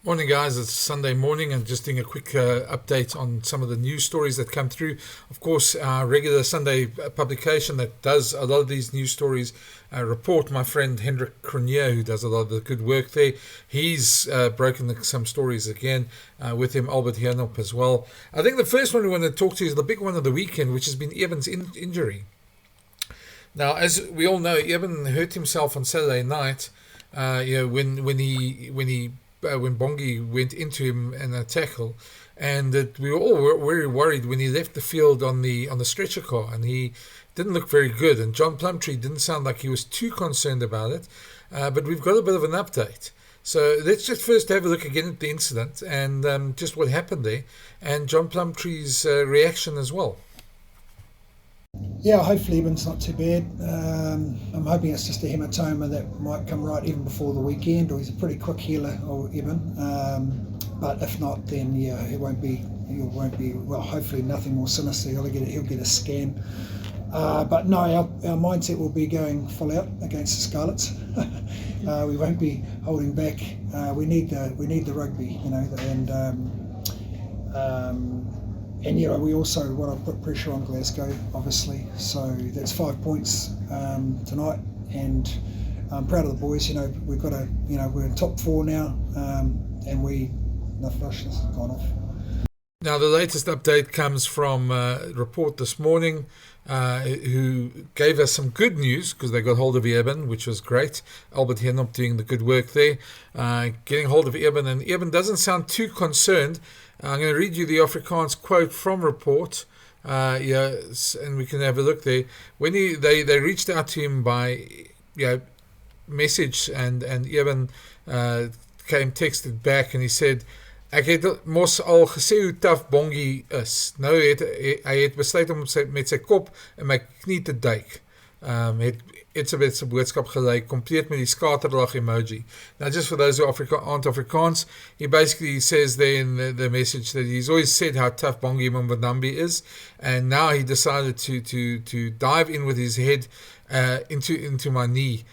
Morning, guys. It's Sunday morning, and just doing a quick update on some of the news stories that come through. Of course, our regular Sunday publication that does a lot of these news stories report. My friend Hendrik Cronje, who does a lot of the good work there, he's broken some stories again. With him, Albert Heernopp as well. I think the first one we want to talk to is the big one of the weekend, which has been Eben's injury. Now, as we all know, Eben hurt himself on Saturday night. When Bongi went into him in a tackle, and we were all very worried when he left the field on the stretcher car, and he didn't look very good. And John Plumtree didn't sound like he was too concerned about it, but we've got a bit of an update. So let's just first have a look again at the incident and just what happened there, and John Plumtree's reaction as well. Yeah, hopefully Eben's not too bad. I'm hoping it's just a hematoma that might come right even before the weekend, or he's a pretty quick healer, or Eben. But if not, then yeah, he won't be. Well, hopefully nothing more sinister. He'll get a scan. But no, our mindset will be going full out against the Scarlets. We won't be holding back. We need the rugby, and we also want to put pressure on Glasgow, obviously. So that's 5 points tonight, and I'm proud of the boys. We've got we're in top four now, and the flush has gone off. Now, the latest update comes from a report this morning who gave us some good news because they got hold of Eben, which was great. Albert Heernopp doing the good work there, getting hold of Eben, and Eben doesn't sound too concerned. I'm going to read you the Afrikaans quote from report, and we can have a look there. When they reached out to him by message, and Eben texted back, and he said, "Ek het mos al gesê hoe taaf Bongi is. Nou hy het besluit om met sy kop in my knie te duik." Het Etzebeth se boodskap gelei, compleet met die skaterlag emoji. Now, just for those who aren't Afrikaans, he basically says there in the message that he's always said how tough Bongi Mbonambi is, and now he decided to dive in with his head into my knee.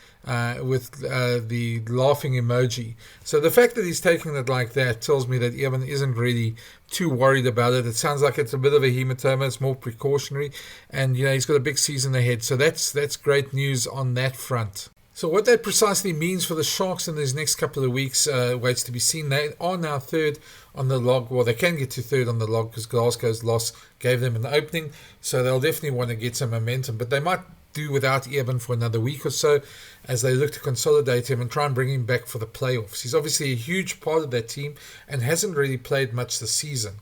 With the laughing emoji. So the fact that he's taking it like that tells me that Eben isn't really too worried about it. It sounds like it's a bit of a hematoma. It's more precautionary, and he's got a big season ahead. So that's great news on that front. So what that precisely means for the Sharks in these next couple of weeks waits to be seen. They are now third on the log. Well, they can get to third on the log because Glasgow's loss gave them an opening. So they'll definitely want to get some momentum. But they might do without Eben for another week or so as they look to consolidate him and try and bring him back for the playoffs. He's obviously a huge part of that team and hasn't really played much this season.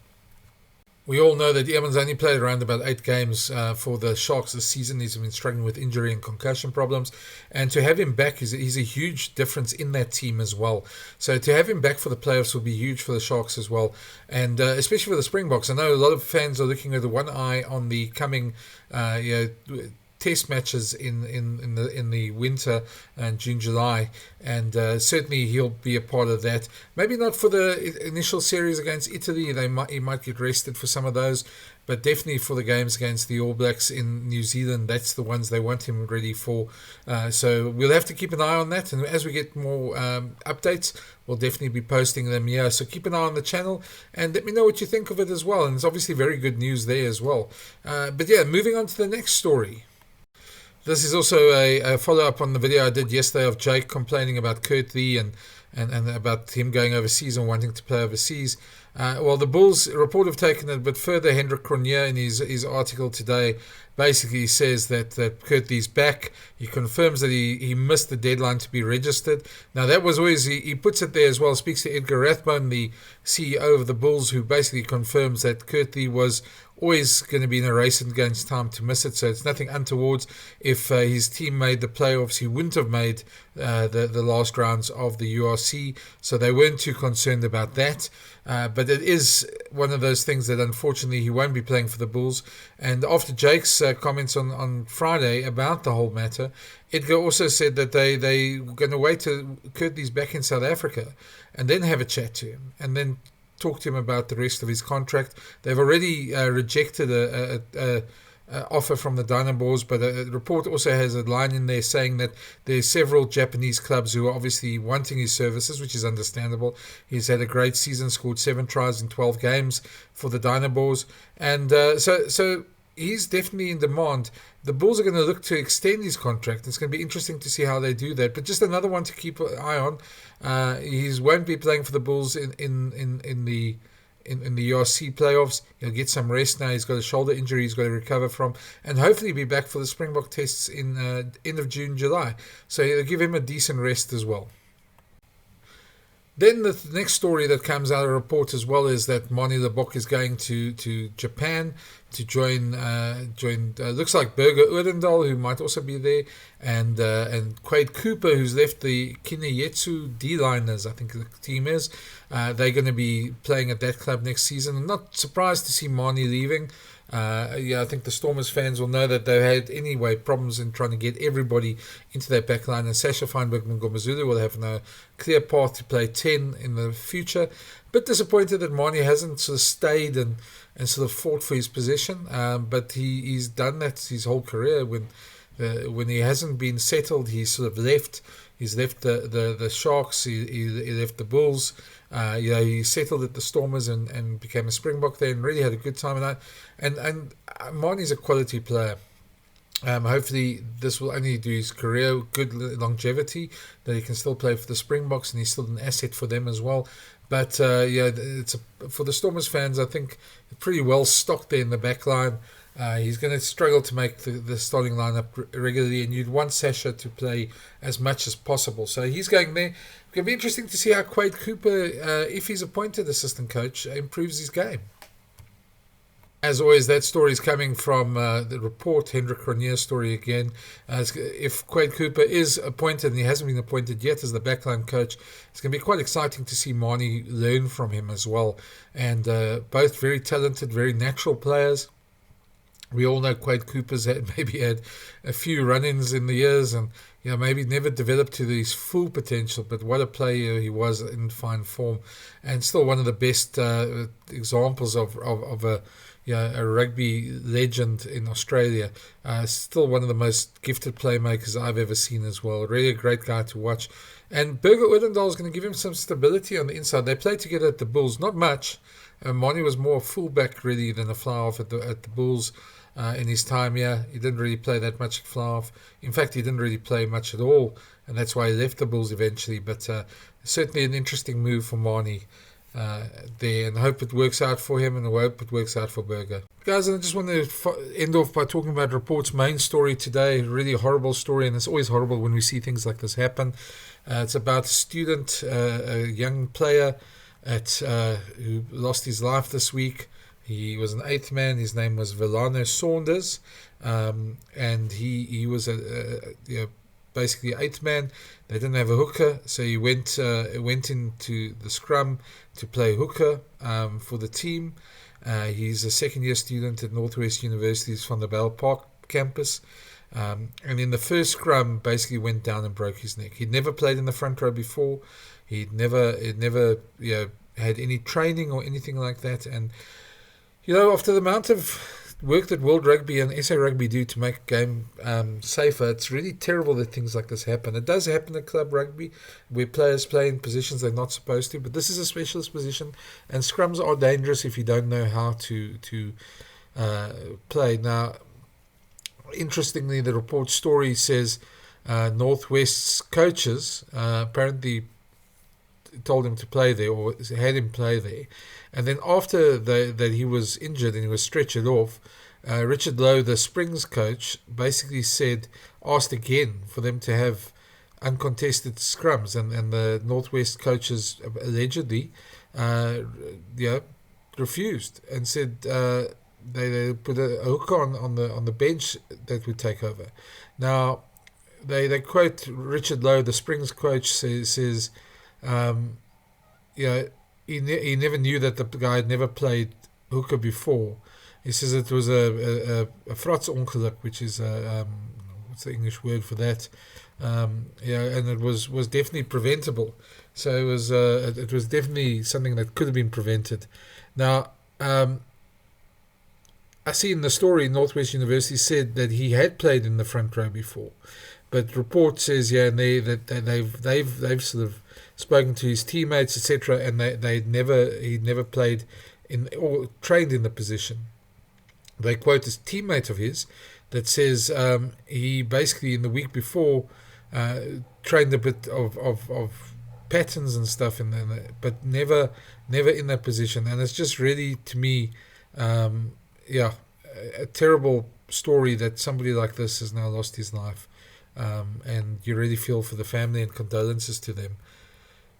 We all know that Eben's only played around about 8 games for the Sharks this season. He's been struggling with injury and concussion problems. And to have him back, he's a huge difference in that team as well. So to have him back for the playoffs will be huge for the Sharks as well. And especially for the Springboks. I know a lot of fans are looking with one eye on the coming test matches in the winter and June, July, and certainly he'll be a part of that. Maybe not for the initial series against Italy. He might get rested for some of those, but definitely for the games against the All Blacks in New Zealand, that's the ones they want him ready for. So we'll have to keep an eye on that, and as we get more updates, we'll definitely be posting them here. So keep an eye on the channel and let me know what you think of it as well. And it's obviously very good news there as well. But yeah, moving on to the next story. This is also a follow-up on the video I did yesterday of Jake complaining about Kurt Lee and about him going overseas and wanting to play overseas. Well, the Bulls report have taken it a bit further. Hendrik Cronje in his article today basically says that Kurt Lee's back. He confirms that he missed the deadline to be registered. Now, that was always, he puts it there as well, speaks to Edgar Rathbone, the CEO of the Bulls, who basically confirms that Kurt Lee was always going to be in a race against time to miss it, so it's nothing untoward. If his team made the playoffs, he wouldn't have made the last rounds of the URC, so they weren't too concerned about that. But it is one of those things that unfortunately he won't be playing for the Bulls. And after Jake's comments on Friday about the whole matter, Edgar also said that they were going to wait till Kurt Lee's back in South Africa and then have a chat to him and then talk to him about the rest of his contract. They've already rejected offer from the Dynamos, but the report also has a line in there saying that there's several Japanese clubs who are obviously wanting his services, which is understandable. He's had a great season, scored 7 tries in 12 games for the Dynamos, and so he's definitely in demand. The Bulls are going to look to extend his contract. It's going to be interesting to see how they do that. But just another one to keep an eye on. He won't be playing for the Bulls in the URC playoffs. He'll get some rest now. He's got a shoulder injury he's got to recover from, and hopefully be back for the Springbok tests in end of June, July. So he'll give him a decent rest as well. Then the next story that comes out of the report as well is that Manie Libbok is going to Japan to join looks like Birger Odendaal, who might also be there, and Quade Cooper, who's left the Kineyetsu D-Liners, I think the team is. They're going to be playing at that club next season. I'm not surprised to see Manie leaving. I think the Stormers fans will know that they've had anyway problems in trying to get everybody into their backline, and Sasha Feinberg and Ngomazulu will have no clear path to play 10 in the future. A bit disappointed that Manie hasn't sort of stayed and sort of fought for his position, but he's done that his whole career. When he hasn't been settled, he's sort of left. He's left the Sharks, he left the Bulls. He settled at the Stormers and became a Springbok there and really had a good time. And Manie's a quality player. Hopefully this will only do his career good longevity, that he can still play for the Springboks, and he's still an asset for them as well. But it's for the Stormers fans, I think pretty well stocked there in the back line. He's going to struggle to make the starting lineup regularly, and you'd want Sasha to play as much as possible. So he's going there. It's going to be interesting to see how Quade Cooper, if he's appointed assistant coach, improves his game. As always, that story is coming from the report, Hendrik Cronje's story again. If Quade Cooper is appointed, and he hasn't been appointed yet as the backline coach, it's going to be quite exciting to see Manie learn from him as well. And both very talented, very natural players. We all know Quade Cooper's maybe had a few run-ins in the years, and maybe never developed to his full potential, but what a player he was in fine form, and still one of the best examples of a rugby legend in Australia. Still one of the most gifted playmakers I've ever seen as well. Really a great guy to watch. And Birger Odendaal is going to give him some stability on the inside. They played together at the Bulls, not much. Manie was more a fullback really than a fly-off at the Bulls in his time here. He didn't really play that much at fly-off. In fact, he didn't really play much at all, and that's why he left the Bulls eventually. But certainly an interesting move for Manie there, and I hope it works out for him, and I hope it works out for Birger. Guys, I just want to end off by talking about Report's main story today. Really horrible story, and it's always horrible when we see things like this happen. It's about a student, a young player who lost his life this week. He was an 8th man. His name was Villano Saunders, and he was basically 8th man. They didn't have a hooker, so he went into the scrum to play hooker for the team. He's a second-year student at Northwest University's Van der Bijl Park campus. And in the first scrum, basically went down and broke his neck. He'd never played in the front row before. He'd never had any training or anything like that. And after the amount of work that World Rugby and SA Rugby do to make a game safer, it's really terrible that things like this happen. It does happen at club rugby, where players play in positions they're not supposed to, but this is a specialist position, and scrums are dangerous if you don't know how to play. Now, interestingly, the report story says Northwest's coaches apparently told him to play there, or had him play there. And then after that he was injured and he was stretchered off, Richard Lowe, the Springs coach, basically asked again for them to have uncontested scrums, and the Northwest coaches allegedly refused and said they put a hooker on the bench that would take over. Now they quote Richard Lowe, the Springs coach, says he never knew that the guy had never played hooker before. He says it was a fratsongeluk, which is what's the English word for that? And it was definitely preventable. So it was definitely something that could have been prevented. Now, I see in the story, Northwest University said that he had played in the front row before, but report says that they've sort of spoken to his teammates, etc., and he'd never played in or trained in the position. They quote this teammate of his that says he basically in the week before trained a bit of patterns and stuff but never in that position, and it's just really to me a terrible story that somebody like this has now lost his life, and you really feel for the family and condolences to them.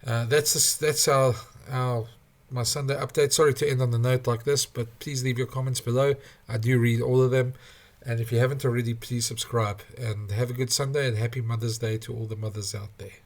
That's our my Sunday update. Sorry to end on a note like this, but please leave your comments below. I do read all of them, and if you haven't already, please subscribe, and have a good Sunday and happy Mother's Day to all the mothers out there.